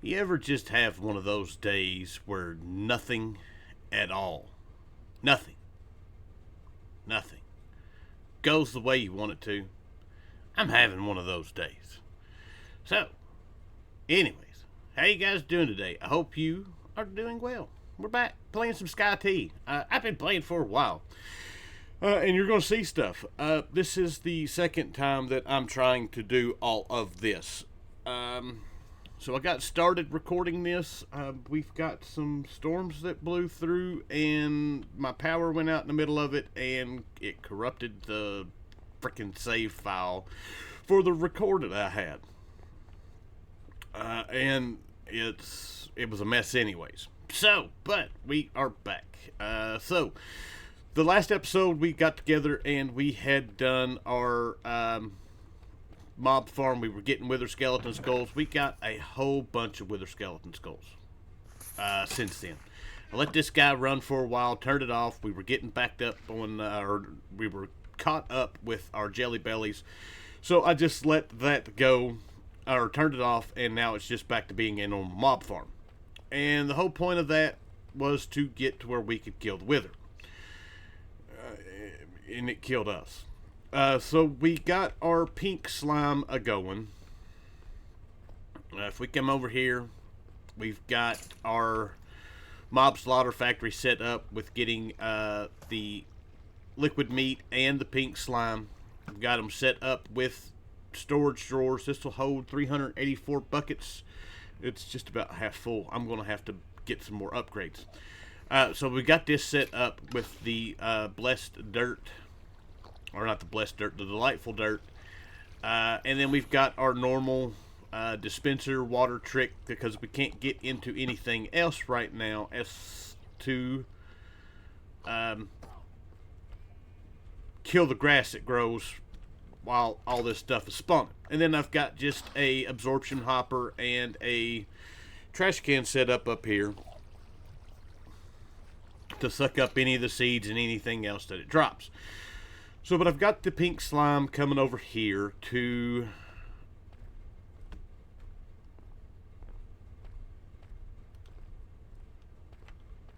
You ever just have one of those days where nothing at all, nothing, nothing goes the way you want it to? I'm having one of those days. So, anyways, how you guys doing today? I hope you are doing well. We're back playing some SkyT. I've been playing for a while. And you're going to see stuff. This is the second time that I'm trying to do all of this. So I got started recording this. We've got some storms that blew through, and my power went out in the middle of it, and it corrupted the freaking save file for the record that I had. And it was a mess anyways. So, but we are back. So the last episode we got together and we had done our mob farm. We were getting wither skeleton skulls. We got a whole bunch of wither skeleton skulls since then. I let this guy run for a while, turned it off. We were getting backed up on, or we were caught up with our jelly bellies. So I just let that go, or turned it off, and now it's just back to being a normal mob farm. And the whole point of that was to get to where we could kill the wither. And it killed us. So we got our pink slime a-going. If we come over here, we've got our mob slaughter factory set up with getting the liquid meat and the pink slime. We've got them set up with storage drawers. This will hold 384 buckets. It's just about half full. I'm going to have to get some more upgrades. So we got this set up with the blessed dirt, or not the blessed dirt, the delightful dirt. And then we've got our normal dispenser water trick, because we can't get into anything else right now as to kill the grass that grows while all this stuff is spawning. And then I've got just a absorption hopper and a trash can set up here to suck up any of the seeds and anything else that it drops. So, but I've got the pink slime coming over here to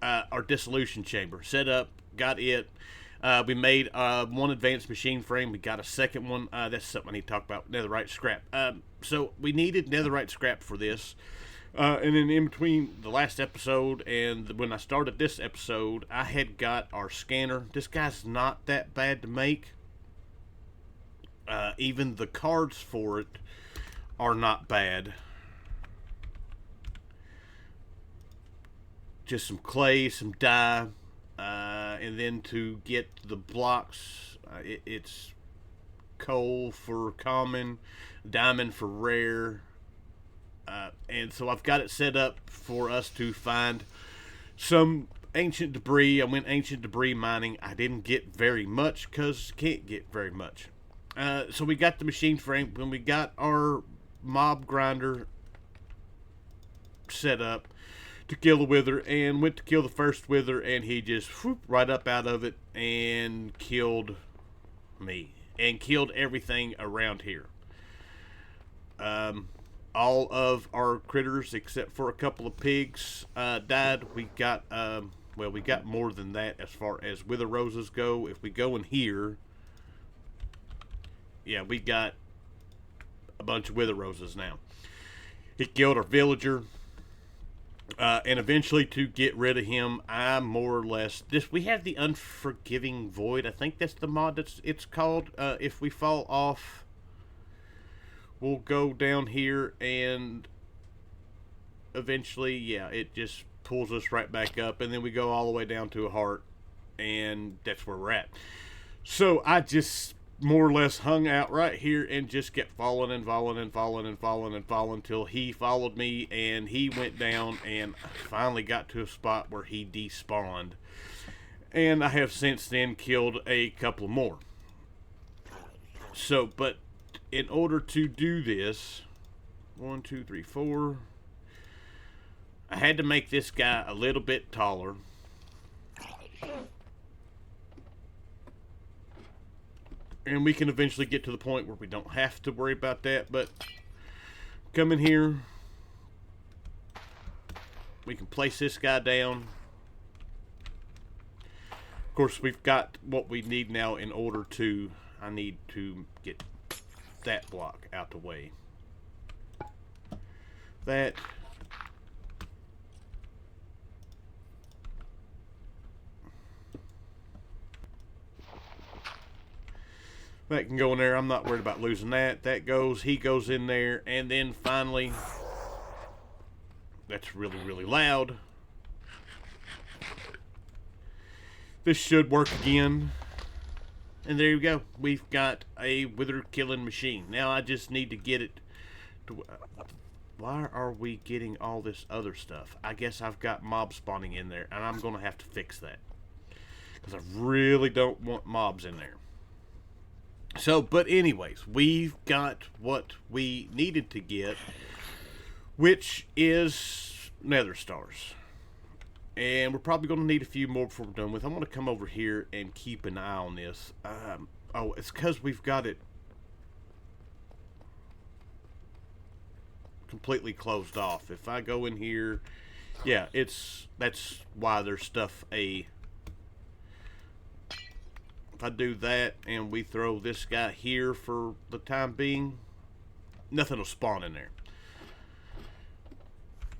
our dissolution chamber. Set up, got it. We made one advanced machine frame. We got a second one. That's something I need to talk about. Netherite scrap. So we needed netherite scrap for this. And then in between the last episode and when I started this episode, I had got our scanner. This guy's not that bad to make. Even the cards for it are not bad. Just some clay, some dye. And then to get the blocks, it's coal for common, diamond for rare. And so I've got it set up for us to find some ancient debris. I went ancient debris mining. I didn't get very much because can't get very much. So we got the machine frame. When we got our mob grinder set up to kill the wither, and went to kill the first wither, and he just whoop, right up out of it and killed me and killed everything around here. All of our critters except for a couple of pigs died. We got we got more than that as far as wither roses go. If we go in here, yeah, we got a bunch of wither roses now. He killed our villager. And eventually, to get rid of him, I more or less we have the unforgiving void. I think that's the mod it's called. If we fall off, we'll go down here, and eventually, yeah, it just pulls us right back up, and then we go all the way down to a heart, and that's where we're at. So I just more or less hung out right here and just kept falling and falling and falling and falling and falling until he followed me, and he went down, and finally got to a spot where he despawned. And I have since then killed a couple more. So, but in order to do this, 1, 2, 3, 4, I had to make this guy a little bit taller. And we can eventually get to the point where we don't have to worry about that. But come in here, We can place this guy down. Of course, we've got what we need now in order to... I need to get that block out the way. That... That can go in there. I'm not worried about losing that. That goes. He goes in there. And then finally... That's really, really loud. This should work again. And there you go. We've got a wither killing machine. Now I just need to get it to... Why are we getting all this other stuff? I guess I've got mob spawning in there, and I'm going to have to fix that. Because I really don't want mobs in there. So, but anyways, we've got what we needed to get, which is nether stars. And we're probably going to need a few more before we're done with. I'm going to come over here and keep an eye on this. Oh, it's because we've got it completely closed off. If I go in here, yeah, that's why there's stuff If I do that and we throw this guy here for the time being, nothing will spawn in there.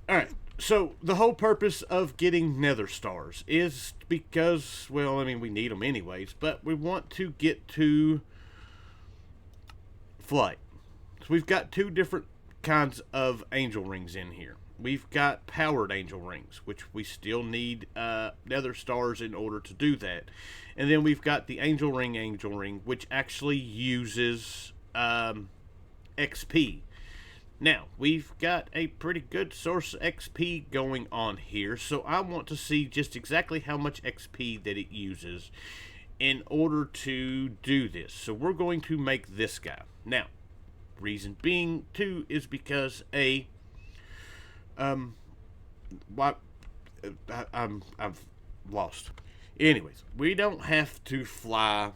Alright, so the whole purpose of getting nether stars is because, well, I mean, we need them anyways, but we want to get to flight. So we've got two different kinds of angel rings in here. We've got powered angel rings, which we still need nether stars in order to do that. And then we've got the angel ring, which actually uses XP. Now, we've got a pretty good source of XP going on here, so I want to see just exactly how much XP that it uses in order to do this. So we're going to make this guy. Now, reason being, too, is because I've lost. Anyways, we don't have to fly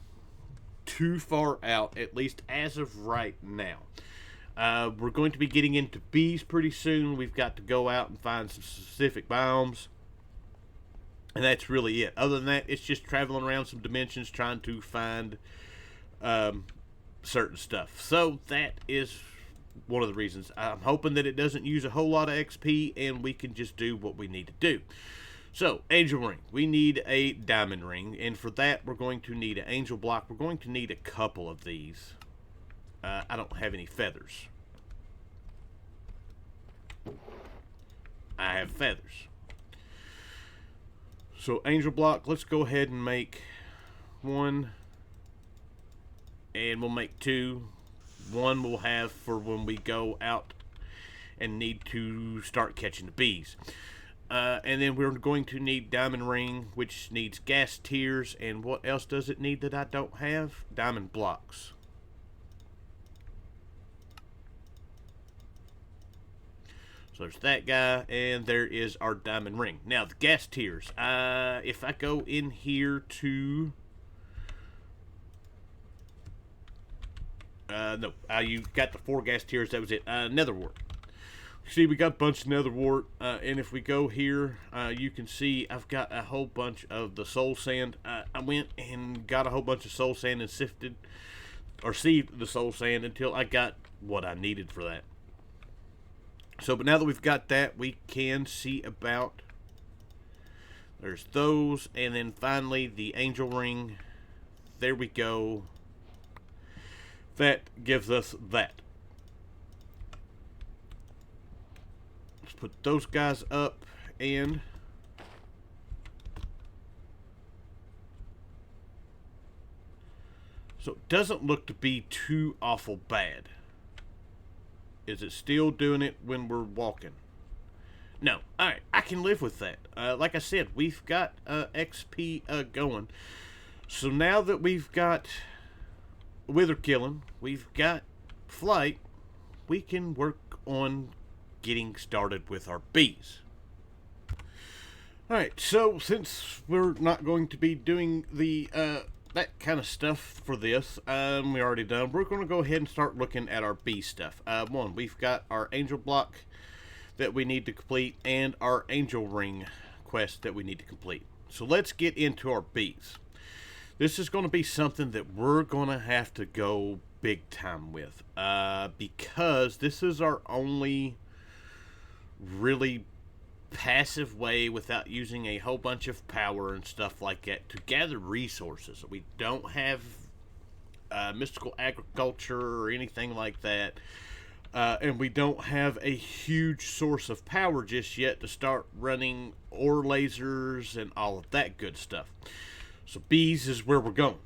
too far out, at least as of right now. We're going to be getting into bees pretty soon. We've got to go out and find some specific biomes. And that's really it. Other than that, it's just traveling around some dimensions trying to find certain stuff. So that is one of the reasons. I'm hoping that it doesn't use a whole lot of XP and we can just do what we need to do. So, angel ring. We need a diamond ring, and for that we're going to need an angel block. We're going to need a couple of these. I don't have any feathers. I have feathers. So, angel block, let's go ahead and make one, and we'll make two. One we'll have for when we go out and need to start catching the bees. And then we're going to need diamond ring, which needs gas tiers. And what else does it need that I don't have? Diamond blocks. So there's that guy, and there is our diamond ring. Now the gas tiers. If I go in here to no, you got the 4 gas tiers. That was it. Nether wart. See, we got a bunch of nether wart, and if we go here, you can see I've got a whole bunch of the soul sand. I went and got a whole bunch of soul sand and sieved the soul sand until I got what I needed for that. So, but now that we've got that, we can see about, there's those, and then finally the angel ring. There we go. That gives us that. Put those guys up, and so it doesn't look to be too awful bad. Is it still doing it when we're walking? No. Alright, I can live with that. Like I said, we've got XP going. So now that we've got wither killing, we've got flight, we can work on getting started with our bees. Alright, so since we're not going to be doing the that kind of stuff for this, we already done, we're going to go ahead and start looking at our bee stuff. One, we've got our angel block that we need to complete and our angel ring quest that we need to complete. So let's get into our bees. This is going to be something that we're going to have to go big time with, because this is our only really passive way, without using a whole bunch of power and stuff like that, to gather resources. We don't have mystical agriculture or anything like that, and we don't have a huge source of power just yet to start running ore lasers and all of that good stuff. So bees is where we're going.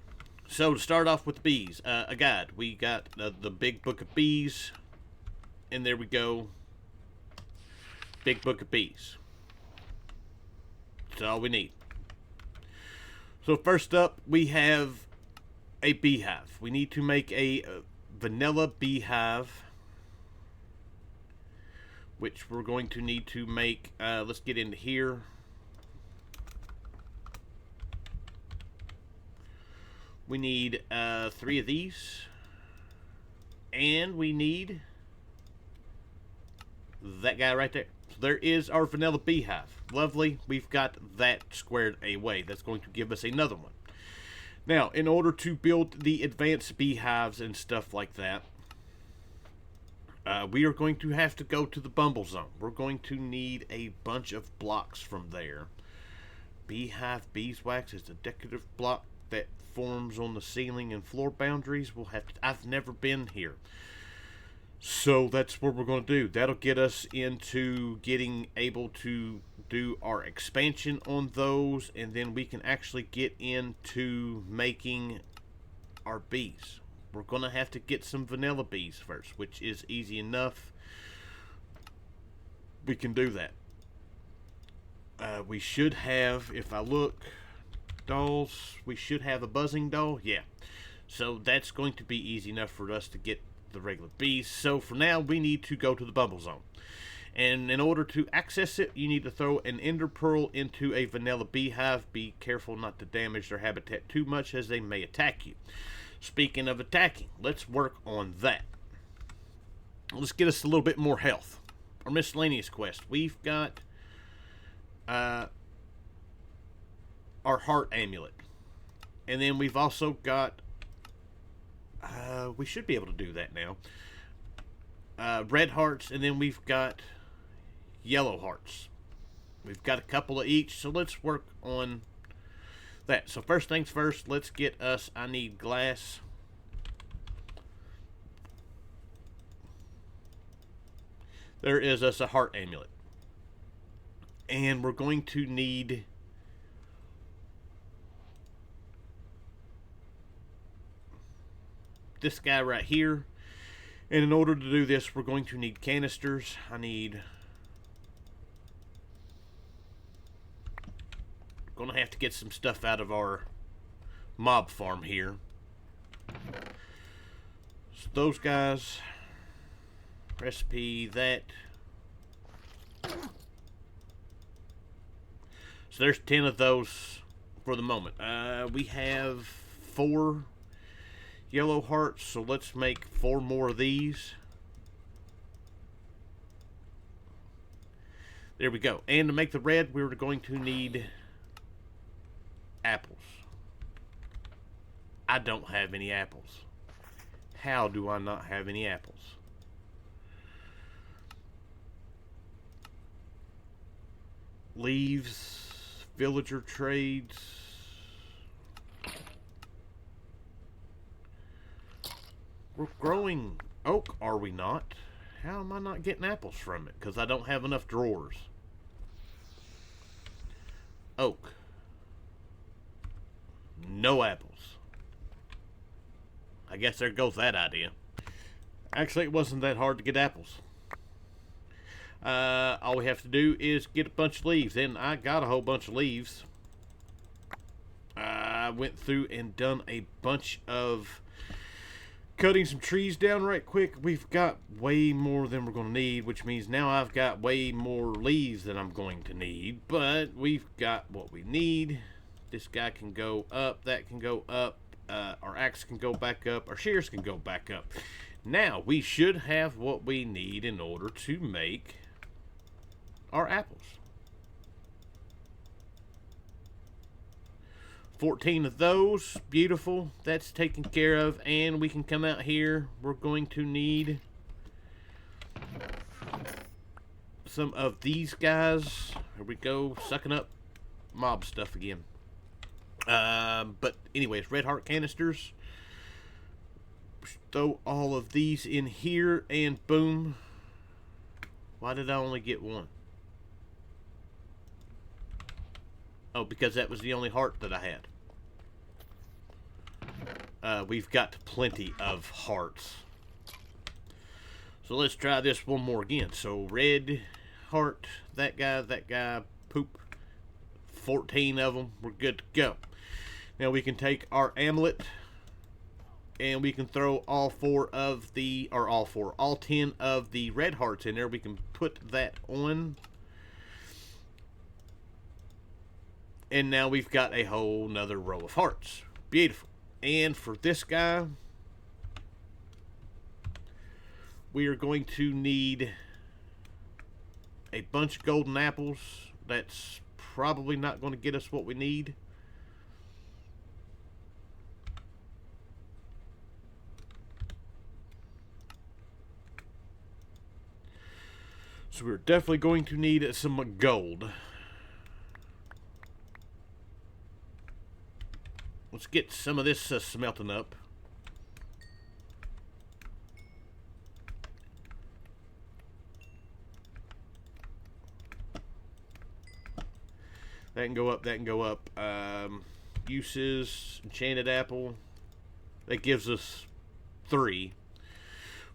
So to start off with the bees, a guide. We got the big book of bees, and there we go. Big book of bees. That's all we need. So first up, we have a beehive. We need to make a vanilla beehive, which we're going to need to make. Let's get into here. We need 3 of these, and we need that guy right there. So there is our vanilla beehive. Lovely. We've got that squared away. That's going to give us another one. Now, in order to build the advanced beehives and stuff like that, we are going to have to go to the BumbleZone. We're going to need a bunch of blocks from there. Beehive beeswax is a decorative block that forms on the ceiling and floor boundaries. We'll have to. I've never been here, so that's what we're going to do. That'll get us into getting able to do our expansion on those, and then we can actually get into making our bees. We're going to have to get some vanilla bees first, which is easy enough. We can do that. We should have, if I look, dolls, we should have a buzzing doll. Yeah. So that's going to be easy enough for us to get the regular bees. So for now, we need to go to the BumbleZone. And in order to access it, you need to throw an ender pearl into a vanilla beehive. Be careful not to damage their habitat too much, as they may attack you. Speaking of attacking, let's work on that. Let's get us a little bit more health. Our miscellaneous quest. We've got our heart amulet. And then we've also got, we should be able to do that now. Red hearts, and then we've got yellow hearts. We've got a couple of each, so let's work on that. So first things first, let's get us, I need glass. There is us a heart amulet. And we're going to need this guy right here. And in order to do this, we're going to need canisters. I need, gonna have to get some stuff out of our mob farm here. So those guys, recipe that. So there's 10 of those for the moment. We have 4 yellow hearts, so let's make 4 more of these. There we go. And to make the red, we're going to need apples. I don't have any apples. How do I not have any apples? Leaves, villager trades. We're growing oak, are we not? How am I not getting apples from it? Because I don't have enough drawers. Oak. No apples. I guess there goes that idea. Actually, it wasn't that hard to get apples. All we have to do is get a bunch of leaves. And I got a whole bunch of leaves. I went through and done a bunch of cutting some trees down right quick. We've got way more than we're going to need, which means now I've got way more leaves than I'm going to need. But we've got what we need. This guy can go up. That can go up. Our axe can go back up. Our shears can go back up. Now, we should have what we need in order to make our apples. 14 of those. Beautiful. That's taken care of. And we can come out here. We're going to need some of these guys. Here we go. Sucking up mob stuff again. But anyways, red heart canisters. Throw all of these in here and boom. Why did I only get one? Oh, because that was the only heart that I had. We've got plenty of hearts. So let's try this one more again. So red heart, that guy, poop. 14 of them. We're good to go. Now we can take our amulet and we can throw all 10 of the red hearts in there. We can put that on. And now we've got a whole nother row of hearts. Beautiful. And for this guy, we are going to need a bunch of golden apples. That's probably not going to get us what we need. So we're definitely going to need some gold. Let's get some of this smelting up. That can go up, that can go up. Uses, enchanted apple. That gives us 3.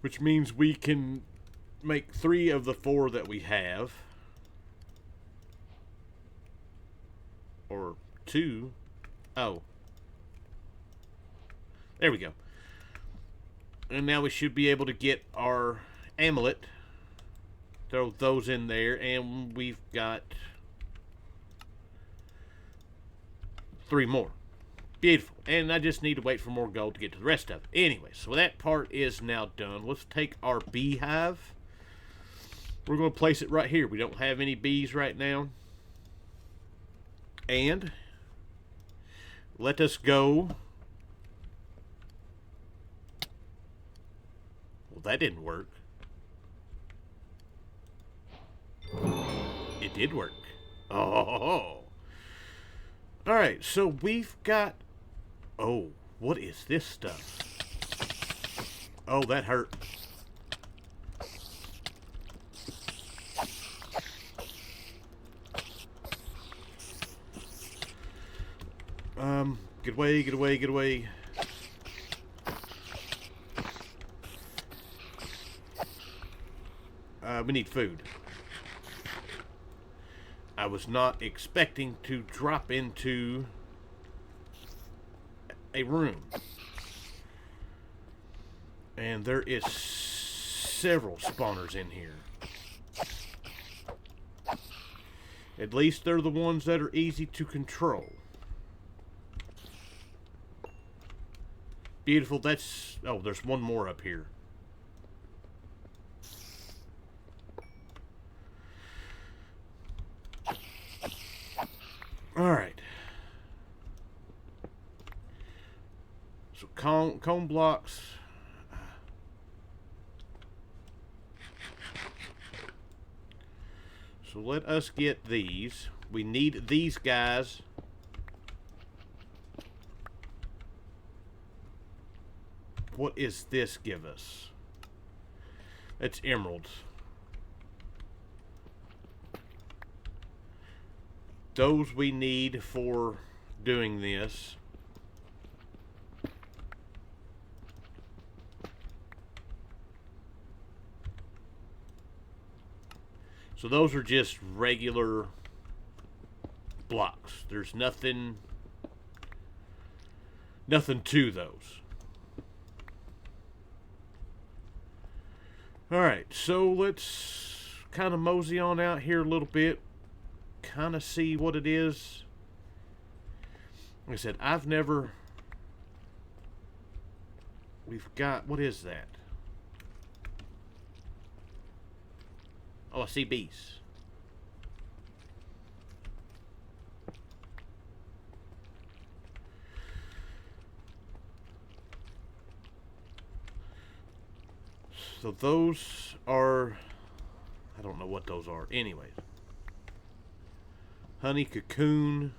Which means we can make 3 of the 4 that we have. Or 2. Oh. There we go. And now we should be able to get our amulet. Throw those in there. And we've got 3 more. Beautiful. And I just need to wait for more gold to get to the rest of it. Anyway, so that part is now done. Let's take our beehive. We're going to place it right here. We don't have any bees right now. And let us go. Well, that didn't work. It did work. Oh. Alright, so we've got... Oh, what is this stuff? Oh, that hurt. Get away, get away, get away. We need food. I was not expecting to drop into a room. And there is several spawners in here. At least they're the ones that are easy to control. Beautiful, that's... Oh, there's one more up here. Alright. So, cone blocks... So let us get these. We need these guys. What is this give us? That's emeralds. Those we need for doing this. So those are just regular blocks. There's nothing to those. Alright, so let's kind of mosey on out here a little bit. Kind of see what it is. Like I said, I've never... We've got... What is that? Oh, I see bees. So those are, I don't know what those are. Anyways. Honey cocoon.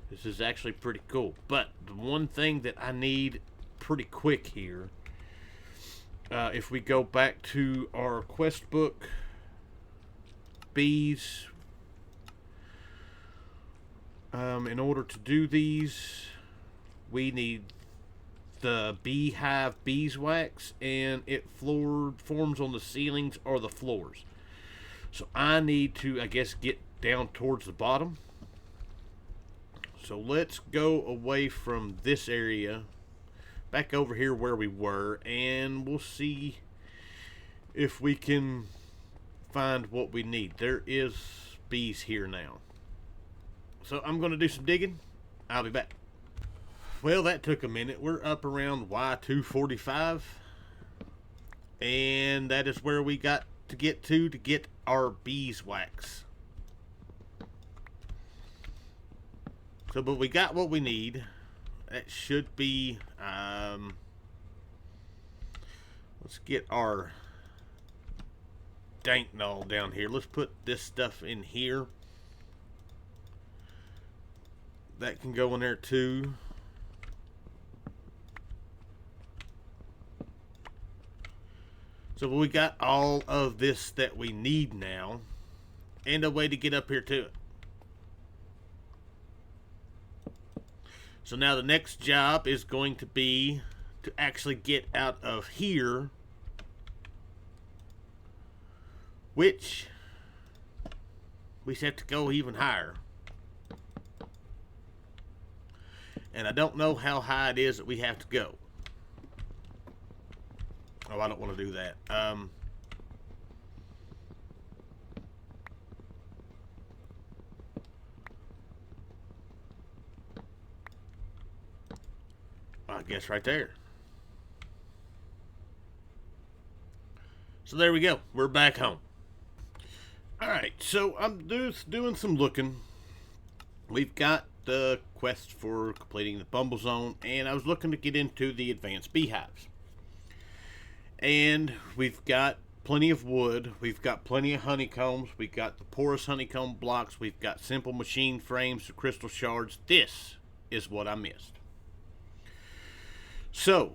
This is actually pretty cool. But the one thing that I need pretty quick here, if we go back to our quest book, bees, in order to do these, we need the beehive beeswax, and it forms on the ceilings or the floors. So I need to, I guess, get down towards the bottom. So let's go away from this area, back over here where we were, and we'll see if we can find what we need. There is bees here now. So I'm going to do some digging. I'll be back. Well, that took a minute. We're up around Y245, and that is where we got to get our beeswax. So, but we got what we need. That should be, let's get our dank null down here. Let's put this stuff in here. That can go in there too. So we got all of this that we need now, and a way to get up here to it. So now the next job is going to be to actually get out of here, which we have to go even higher. And I don't know how high it is that we have to go. Oh, I don't want to do that. I guess right there. So there we go. We're back home. Alright, so I'm doing some looking. We've got the quest for completing the BumbleZone, and I was looking to get into the advanced beehives. And we've got plenty of wood. We've got plenty of honeycombs. We've got the porous honeycomb blocks. We've got simple machine frames, the crystal shards. This is what I missed. So,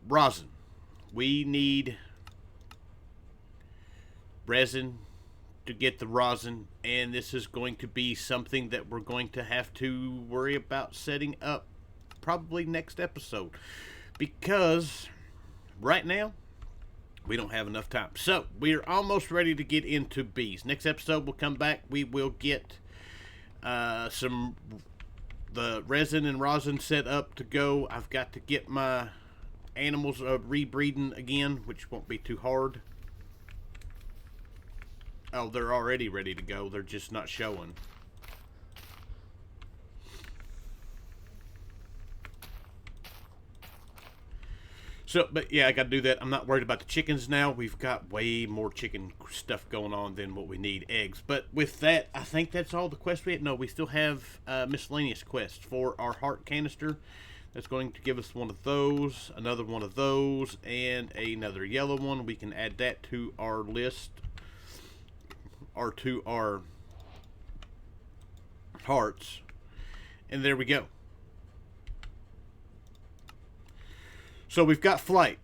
rosin. We need resin to get the rosin, and this is going to be something that we're going to have to worry about setting up probably next episode, because right now we don't have enough time. So we're almost ready to get into bees. Next episode we'll come back. We will get the resin and rosin set up to go. I've got to get my animals rebreeding again, which won't be too hard. Oh, they're already ready to go. They're just not showing. So, but yeah, I got to do that. I'm not worried about the chickens now. We've got way more chicken stuff going on than what we need, eggs. But with that, I think that's all the quests we had. No, we still have miscellaneous quests for our heart canister. That's going to give us one of those, another one of those, and another yellow one. We can add that to our list, or to our hearts. And there we go. So we've got flight.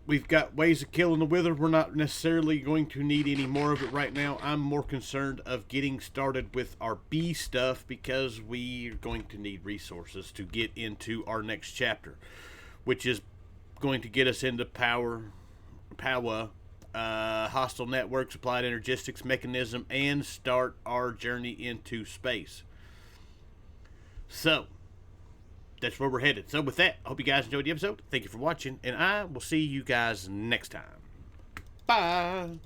We've got ways of killing the wither. We're not necessarily going to need any more of it right now. I'm more concerned of getting started with our bee stuff, because we're going to need resources to get into our next chapter, which is going to get us into power, hostile networks, applied energistics mechanism, and start our journey into space. So that's where we're headed. So with that, I hope you guys enjoyed the episode. Thank you for watching, and I will see you guys next time. Bye.